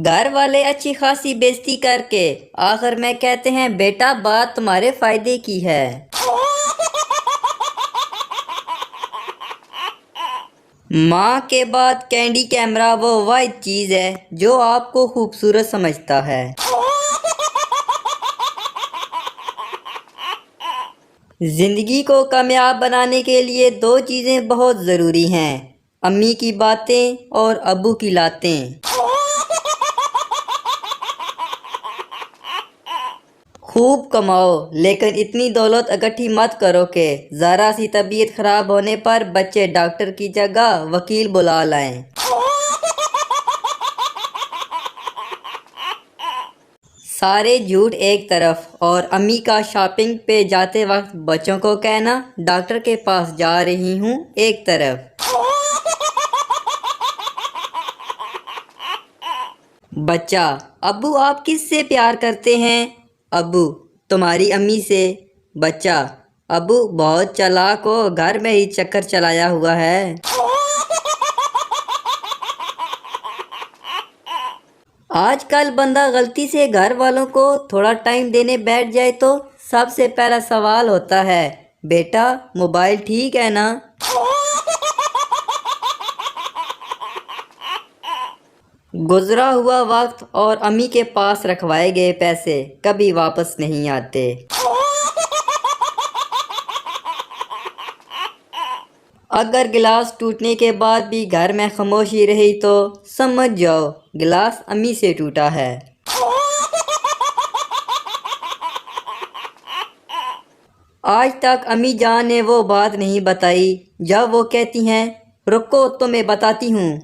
گھر والے اچھی خاصی بےزتی کر کے آخر میں کہتے ہیں بیٹا بات تمہارے فائدے کی ہے۔ ماں کے بعد کینڈی کیمرہ وہ واحد چیز ہے جو آپ کو خوبصورت سمجھتا ہے۔ زندگی کو کامیاب بنانے کے لیے دو چیزیں بہت ضروری ہیں، امی کی باتیں اور ابو کی لاتیں۔ خوب کماؤ لیکن اتنی دولت اکٹھی مت کرو کہ ذرا سی طبیعت خراب ہونے پر بچے ڈاکٹر کی جگہ وکیل بلا لائیں۔ سارے جھوٹ ایک طرف اور امی کا شاپنگ پہ جاتے وقت بچوں کو کہنا ڈاکٹر کے پاس جا رہی ہوں ایک طرف۔ بچہ: ابو آپ کس سے پیار کرتے ہیں؟ ابو: تمہاری امی سے۔ بچہ: ابو بہت چالاک ہو، گھر میں ہی چکر چلایا ہوا ہے۔ آج کل بندہ غلطی سے گھر والوں کو تھوڑا ٹائم دینے بیٹھ جائے تو سب سے پہلا سوال ہوتا ہے بیٹا موبائل ٹھیک ہے نا؟ گزرا ہوا وقت اور امی کے پاس رکھوائے گئے پیسے کبھی واپس نہیں آتے۔ اگر گلاس ٹوٹنے کے بعد بھی گھر میں خاموشی رہی تو سمجھ جاؤ گلاس امی سے ٹوٹا ہے۔ آج تک امی جان نے وہ بات نہیں بتائی جب وہ کہتی ہیں رکو تمہیں بتاتی ہوں۔